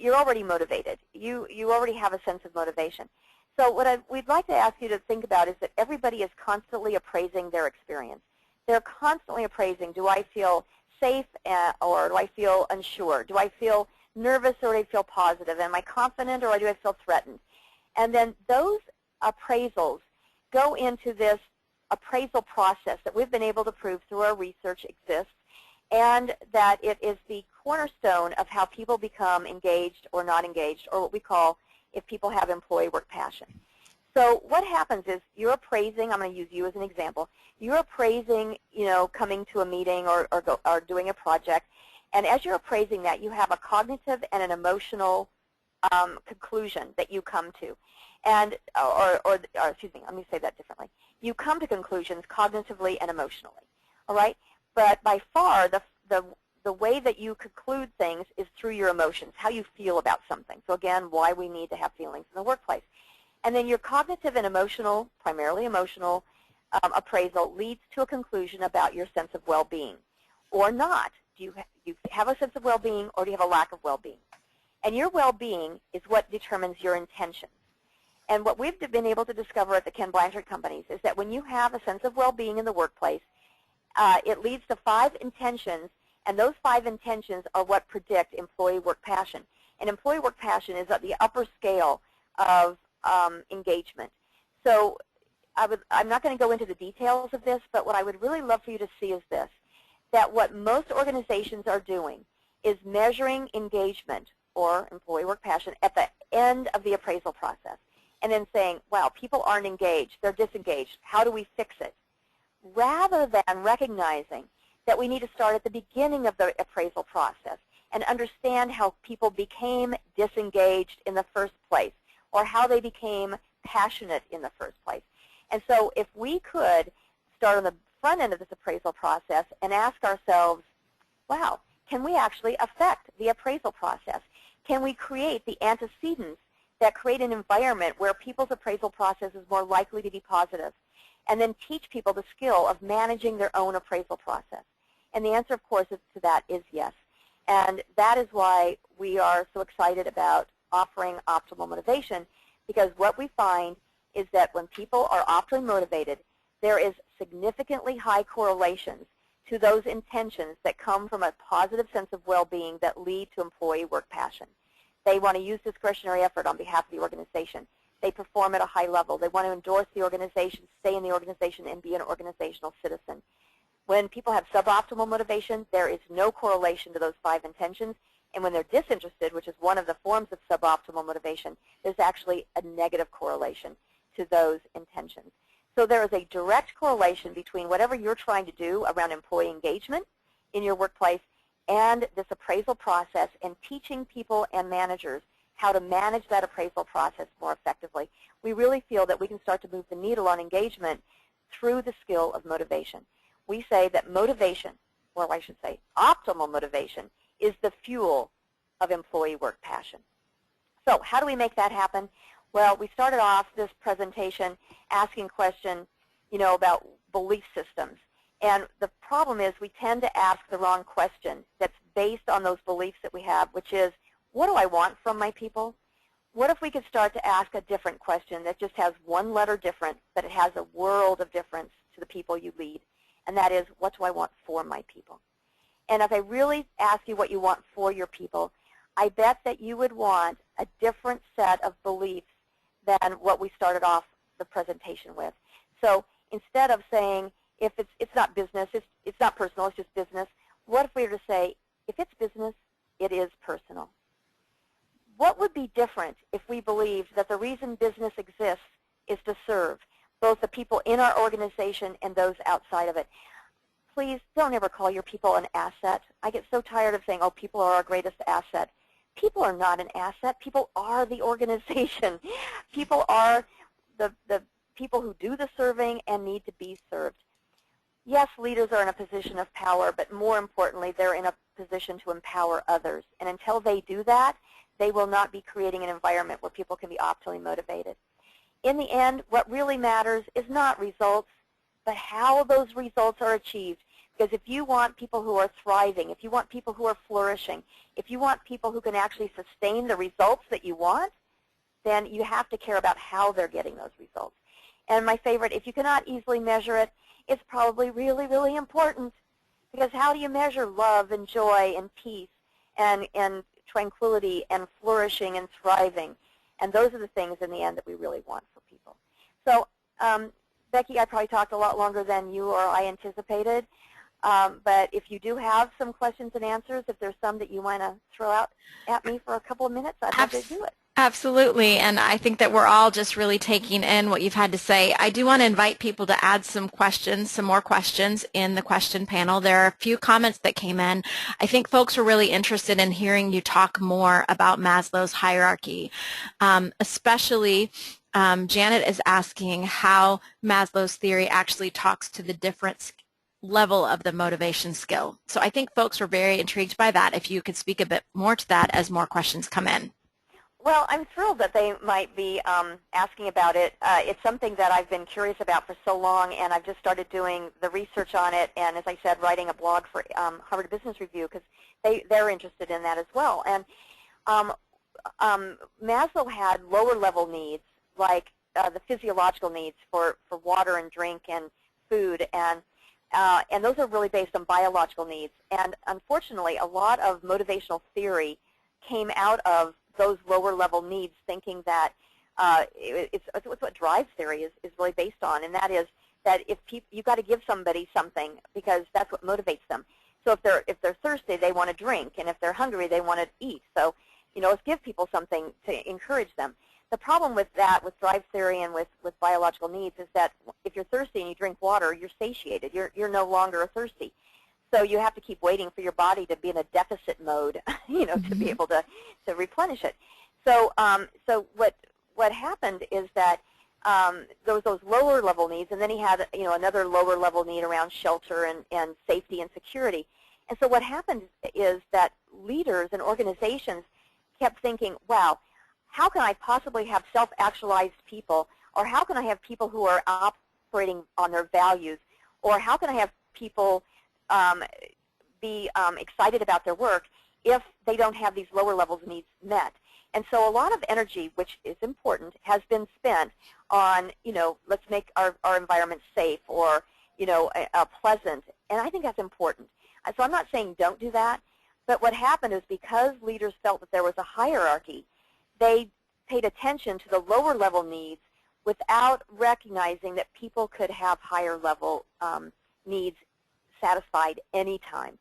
already motivated. You already have a sense of motivation. So what we'd like to ask you to think about is that everybody is constantly appraising their experience. They're constantly appraising, do I feel safe or do I feel unsure? Do I feel nervous or do I feel positive? Am I confident or do I feel threatened? And then those appraisals go into this appraisal process that we've been able to prove through our research exists, and that it is the cornerstone of how people become engaged or not engaged, or what we call, if people have employee work passion. So what happens is you're appraising, I'm going to use you as an example, you're appraising, coming to a meeting or doing a project, and as you're appraising that, you have a cognitive and an emotional conclusion that you come to. And, or excuse me, let me say that differently. You come to conclusions cognitively and emotionally, all right? But by far, the way that you conclude things is through your emotions, how you feel about something. So again, why we need to have feelings in the workplace. And then your cognitive and emotional, primarily emotional, appraisal leads to a conclusion about your sense of well-being, or not. Do you have a sense of well-being, or do you have a lack of well-being? And your well-being is what determines your intentions. And what we've been able to discover at the Ken Blanchard companies is that when you have a sense of well-being in the workplace, it leads to 5 intentions, and those 5 intentions are what predict employee work passion. And employee work passion is at the upper scale of engagement. So I'm not going to go into the details of this, but what I would really love for you to see is this, that what most organizations are doing is measuring engagement or employee work passion at the end of the appraisal process, and then saying, wow, people aren't engaged, they're disengaged, how do we fix it? Rather than recognizing that we need to start at the beginning of the appraisal process and understand how people became disengaged in the first place, or how they became passionate in the first place. And so if we could start on the front end of this appraisal process and ask ourselves, wow, can we actually affect the appraisal process? Can we create the antecedents that create an environment where people's appraisal process is more likely to be positive? And then teach people the skill of managing their own appraisal process. And the answer, of course, to that is yes. And that is why we are so excited about offering optimal motivation, because what we find is that when people are optimally motivated, there is significantly high correlations to those intentions that come from a positive sense of well-being that lead to employee work passion. They want to use discretionary effort on behalf of the organization. They perform at a high level. They want to endorse the organization, stay in the organization, and be an organizational citizen. When people have suboptimal motivation, there is no correlation to those 5 intentions. And when they're disinterested, which is one of the forms of suboptimal motivation, there's actually a negative correlation to those intentions. So there is a direct correlation between whatever you're trying to do around employee engagement in your workplace and this appraisal process, and teaching people and managers how to manage that appraisal process more effectively. We really feel that we can start to move the needle on engagement through the skill of motivation. We say that motivation, or I should say optimal motivation, is the fuel of employee work passion. So how do we make that happen? Well, we started off this presentation asking a question, about belief systems. And the problem is we tend to ask the wrong question that's based on those beliefs that we have, which is, what do I want from my people? What if we could start to ask a different question that just has one letter different, but it has a world of difference to the people you lead? And that is, what do I want for my people? And if I really ask you what you want for your people, I bet that you would want a different set of beliefs than what we started off the presentation with. So instead of saying, if it's not business, it's not personal, it's just business, what if we were to say, if it's business, it is personal? What would be different if we believed that the reason business exists is to serve both the people in our organization and those outside of it? Please don't ever call your people an asset. I get so tired of saying, oh, people are our greatest asset. People are not an asset. People are the organization. People are the people who do the serving and need to be served. Yes, leaders are in a position of power, but more importantly, they're in a position to empower others. And until they do that, they will not be creating an environment where people can be optimally motivated. In the end, what really matters is not results, but how those results are achieved. Because if you want people who are thriving, if you want people who are flourishing, if you want people who can actually sustain the results that you want, then you have to care about how they're getting those results. And my favorite, if you cannot easily measure it, it's probably really, really important. Because how do you measure love and joy and peace and tranquility and flourishing and thriving? And those are the things in the end that we really want for people. So, Becky, I probably talked a lot longer than you or I anticipated. But if you do have some questions and answers, if there's some that you want to throw out at me for a couple of minutes, I'd love to do it. Absolutely, and I think that we're all just really taking in what you've had to say. I do want to invite people to add some questions, some more questions in the question panel. There are a few comments that came in. I think folks are really interested in hearing you talk more about Maslow's hierarchy, especially Janet is asking how Maslow's theory actually talks to the different level of the motivation skill. So I think folks are very intrigued by that. If you could speak a bit more to that as more questions come in. Well, I'm thrilled that they might be asking about it. It's something that I've been curious about for so long, and I've just started doing the research on it, and as I said, writing a blog for Harvard Business Review, because they're interested in that as well. And Maslow had lower-level needs, like the physiological needs for water and drink and food, and those are really based on biological needs. And unfortunately, a lot of motivational theory came out of those lower-level needs, thinking that it's what drive theory is really based on, and that is that if you've got to give somebody something because that's what motivates them. So if they're thirsty, they want to drink, and if they're hungry, they want to eat. So let's give people something to encourage them. The problem with that, with drive theory and with biological needs, is that if you're thirsty and you drink water, you're satiated. You're no longer thirsty. So you have to keep waiting for your body to be in a deficit mode, to be able to replenish it. So so what happened is that there was those lower level needs, and then he had another lower level need around shelter and safety and security. And so what happened is that leaders and organizations kept thinking, wow, how can I possibly have self-actualized people, or how can I have people who are operating on their values, or how can I have people be excited about their work if they don't have these lower levels of needs met. And so a lot of energy, which is important, has been spent on, let's make our environment safe, or, pleasant. And I think that's important. So I'm not saying don't do that, but what happened is because leaders felt that there was a hierarchy, they paid attention to the lower level needs without recognizing that people could have higher level needs satisfied anytime.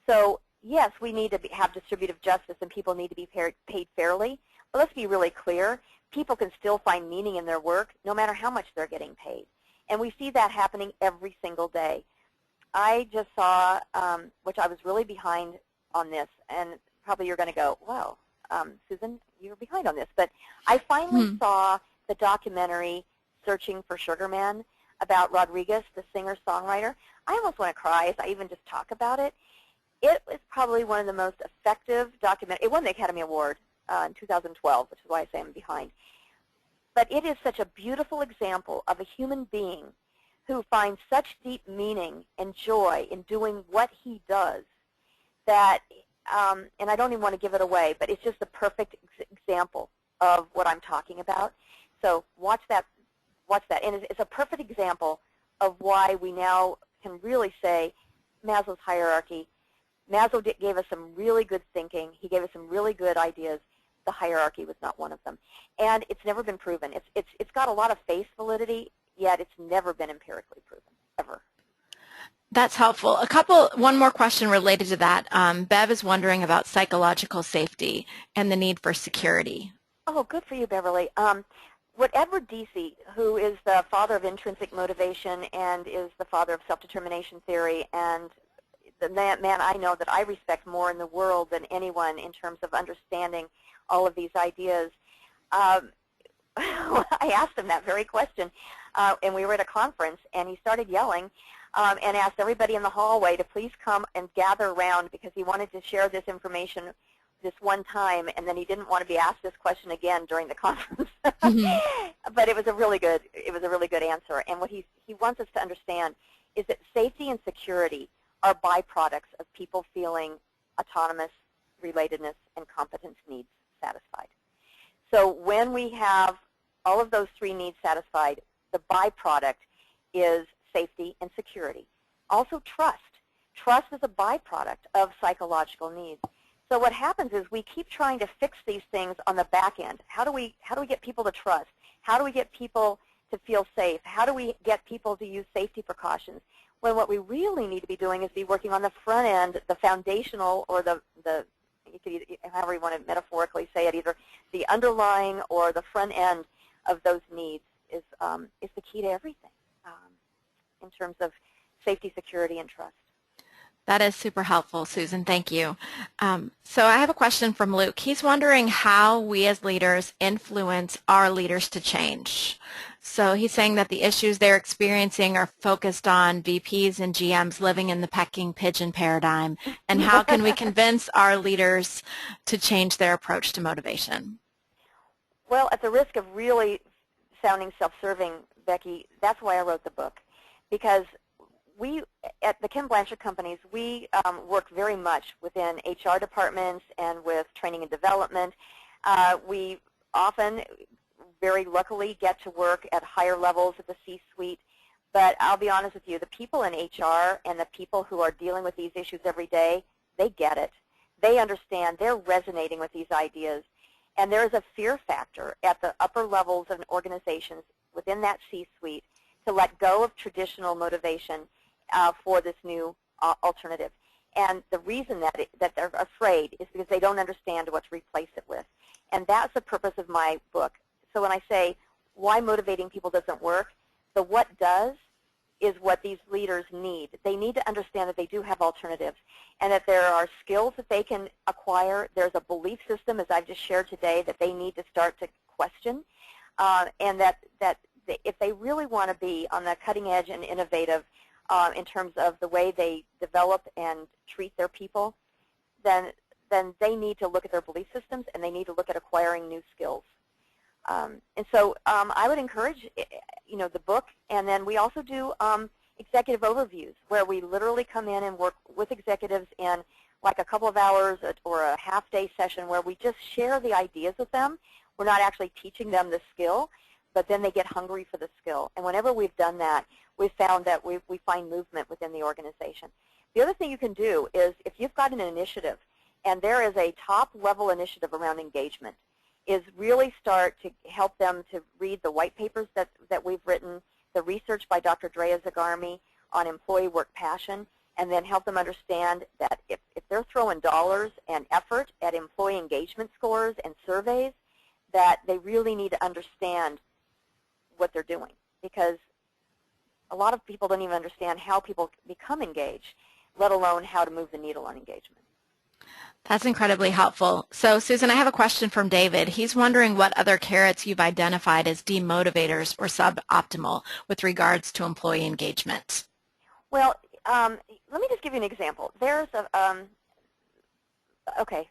So yes, we need to have distributive justice and people need to be paid fairly, but let's be really clear. People can still find meaning in their work no matter how much they're getting paid. And we see that happening every single day. I just saw, which I was really behind on this, and probably you're going to go, well, Susan, you're behind on this. But I finally saw the documentary Searching for Sugar Man about Rodriguez, the singer-songwriter. I almost want to cry as I even just talk about it. It was probably one of the most effective documentaries. It won the Academy Award in 2012, which is why I say I'm behind. But it is such a beautiful example of a human being who finds such deep meaning and joy in doing what he does that, and I don't even want to give it away, but it's just the perfect example of what I'm talking about. So watch that. And it's a perfect example of why we now can really say Maslow's hierarchy. Maslow gave us some really good thinking. He gave us some really good ideas. The hierarchy was not one of them. And it's never been proven. It's got a lot of face validity, yet it's never been empirically proven, ever. That's helpful. One more question related to that. Bev is wondering about psychological safety and the need for security. Oh, good for you, Beverly. What Edward Deci, who is the father of intrinsic motivation and is the father of self-determination theory, and the man I know that I respect more in the world than anyone in terms of understanding all of these ideas, I asked him that very question, and we were at a conference, and he started yelling and asked everybody in the hallway to please come and gather around because he wanted to share this information this one time, and then he didn't want to be asked this question again during the conference. But it was a really good answer. And what he wants us to understand is that safety and security are byproducts of people feeling autonomous, relatedness, and competence needs satisfied. So when we have all of those three needs satisfied, the byproduct is safety and security. Also trust. Trust is a byproduct of psychological needs. So what happens is we keep trying to fix these things on the back end. How do we get people to trust? How do we get people to feel safe? How do we get people to use safety precautions? When what we really need to be doing is be working on the front end, the foundational, or the you could, however you want to metaphorically say it, either the underlying or the front end of those needs is the key to everything in terms of safety, security, and trust. That is super helpful, Susan. Thank you. So I have a question from Luke. He's wondering how we as leaders influence our leaders to change. So he's saying that the issues they're experiencing are focused on VPs and GMs living in the pecking pigeon paradigm. And how can we convince our leaders to change their approach to motivation? Well, at the risk of really sounding self-serving, Becky, that's why I wrote the book. Because we, at the Ken Blanchard companies, we work very much within HR departments and with training and development. We often, very luckily, get to work at higher levels at the C-suite. But I'll be honest with you, the people in HR and the people who are dealing with these issues every day, they get it. They understand. They're resonating with these ideas. And there is a fear factor at the upper levels of organizations within that C-suite to let go of traditional motivation for this new alternative. And the reason that they're afraid is because they don't understand what to replace it with. And that's the purpose of my book. So when I say why motivating people doesn't work, the what does is what these leaders need. They need to understand that they do have alternatives and that there are skills that they can acquire. There's a belief system, as I've just shared today, that they need to start to question, and that if they really want to be on the cutting edge and innovative in terms of the way they develop and treat their people, then they need to look at their belief systems and they need to look at acquiring new skills. And so I would encourage, the book, and then we also do executive overviews where we literally come in and work with executives in like a couple of hours or a half-day session where we just share the ideas with them. We're not actually teaching them the skill, but then they get hungry for the skill. And whenever we've done that, we've found that we find movement within the organization. The other thing you can do is if you've got an initiative, and there is a top-level initiative around engagement, is really start to help them to read the white papers that we've written, the research by Dr. Drea Zagarmi on employee work passion, and then help them understand that if they're throwing dollars and effort at employee engagement scores and surveys, that they really need to understand what they're doing, because a lot of people don't even understand how people become engaged, let alone how to move the needle on engagement. That's incredibly helpful. So, Susan, I have a question from David. He's wondering what other carrots you've identified as demotivators or suboptimal with regards to employee engagement. Well, let me just give you an example. There's a, okay,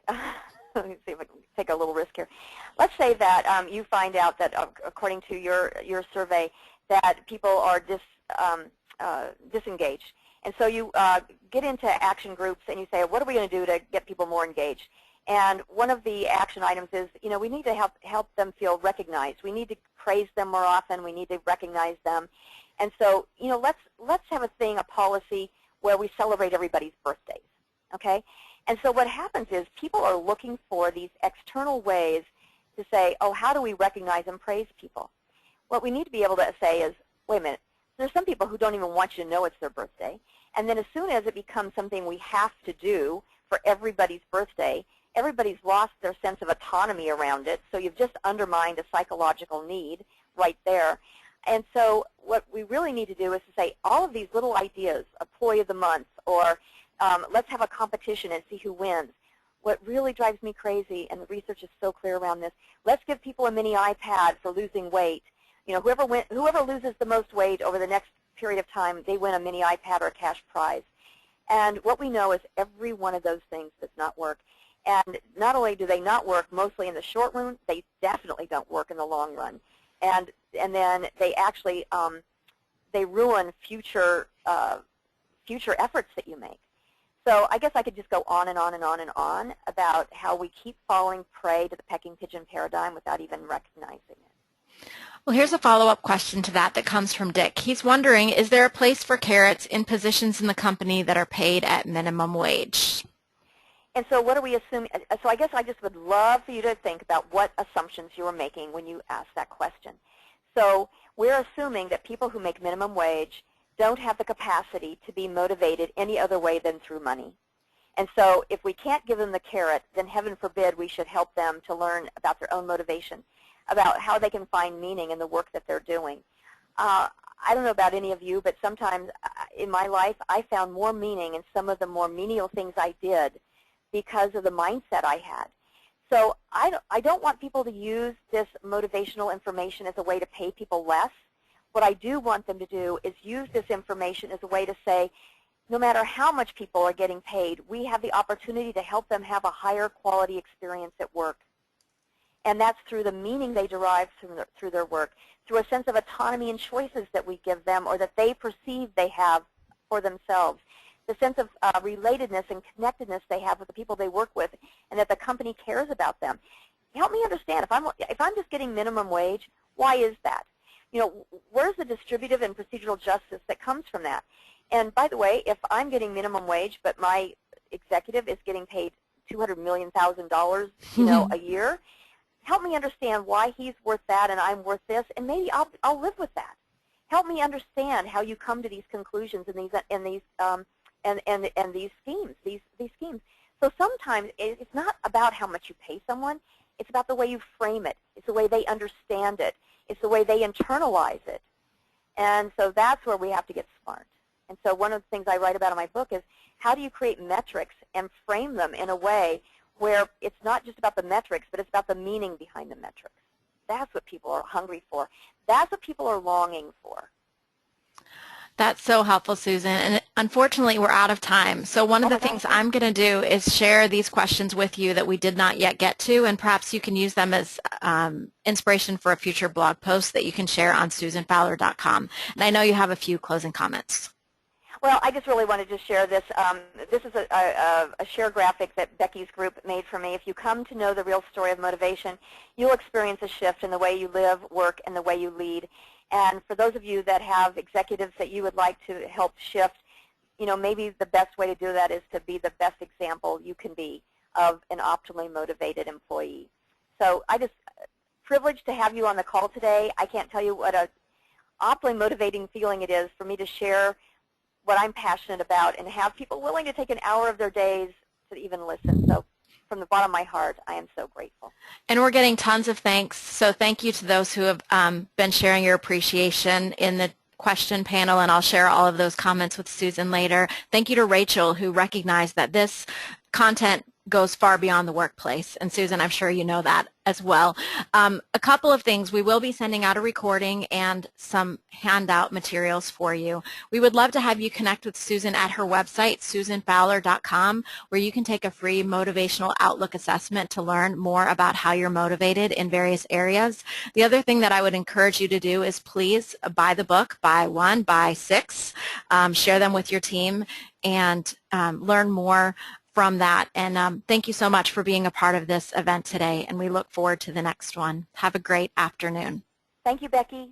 let me see if I can take a little risk here. Let's say that you find out that, according to your survey, that people are disengaged. And so you get into action groups and you say, what are we going to do to get people more engaged? And one of the action items is, we need to help them feel recognized. We need to praise them more often. We need to recognize them. And so, let's have a policy where we celebrate everybody's birthdays, okay? And so what happens is people are looking for these external ways to say, oh, how do we recognize and praise people? What we need to be able to say is, wait a minute, there's some people who don't even want you to know it's their birthday. And then as soon as it becomes something we have to do for everybody's birthday, everybody's lost their sense of autonomy around it, so you've just undermined a psychological need right there. And so what we really need to do is to say all of these little ideas, employee of the month, or let's have a competition and see who wins. What really drives me crazy, and the research is so clear around this, let's give people a mini iPad for losing weight. Whoever loses the most weight over the next period of time, they win a mini iPad or a cash prize. And what we know is every one of those things does not work. And not only do they not work mostly in the short run, they definitely don't work in the long run. And then they actually they ruin future efforts that you make. So I guess I could just go on and on and on and on about how we keep falling prey to the pecking pigeon paradigm without even recognizing it. Well, here's a follow-up question to that comes from Dick. He's wondering, is there a place for carrots in positions in the company that are paid at minimum wage? And so what are we assuming? So I guess I just would love for you to think about what assumptions you are making when you ask that question. So we're assuming that people who make minimum wage don't have the capacity to be motivated any other way than through money. And so if we can't give them the carrot, then heaven forbid we should help them to learn about their own motivation, about how they can find meaning in the work that they're doing. I don't know about any of you, but sometimes in my life I found more meaning in some of the more menial things I did because of the mindset I had. So I don't want people to use this motivational information as a way to pay people less. What I do want them to do is use this information as a way to say, no matter how much people are getting paid, we have the opportunity to help them have a higher quality experience at work. And that's through the meaning they derive through their work, through a sense of autonomy and choices that we give them or that they perceive they have for themselves, the sense of relatedness and connectedness they have with the people they work with, and that the company cares about them. Help me understand, if I'm just getting minimum wage, why is that? Where's the distributive and procedural justice that comes from that? And by the way, if I'm getting minimum wage, but my executive is getting paid $200 million, a year, help me understand why he's worth that and I'm worth this, and maybe I'll live with that. Help me understand how you come to these conclusions and these schemes. So sometimes it's not about how much you pay someone. It's about the way you frame it. It's the way they understand it. It's the way they internalize it. And so that's where we have to get smart. And so one of the things I write about in my book is how do you create metrics and frame them in a way where it's not just about the metrics, but it's about the meaning behind the metrics. That's what people are hungry for. That's what people are longing for. That's so helpful, Susan. And unfortunately, we're out of time. So one of the things I'm going to do is share these questions with you that we did not yet get to, and perhaps you can use them as inspiration for a future blog post that you can share on SusanFowler.com. And I know you have a few closing comments. Well, I just really wanted to share this. This is a share graphic that Becky's group made for me. If you come to know the real story of motivation, you'll experience a shift in the way you live, work, and the way you lead. And for those of you that have executives that you would like to help shift, maybe the best way to do that is to be the best example you can be of an optimally motivated employee. So I just privileged to have you on the call today. I can't tell you what a optimally motivating feeling it is for me to share what I'm passionate about and have people willing to take an hour of their days to even listen. So from the bottom of my heart, I am so grateful. And we're getting tons of thanks. So thank you to those who have been sharing your appreciation in the question panel, and I'll share all of those comments with Susan later. Thank you to Rachel, who recognized that this content goes far beyond the workplace. And Susan, I'm sure you know that as well. A couple of things. We will be sending out a recording and some handout materials for you. We would love to have you connect with Susan at her website, susanfowler.com, where you can take a free motivational outlook assessment to learn more about how you're motivated in various areas. The other thing that I would encourage you to do is please buy the book, buy one, buy six, share them with your team, and learn more from that. And thank you so much for being a part of this event today, and we look forward to the next one. Have a great afternoon. Thank you, Becky.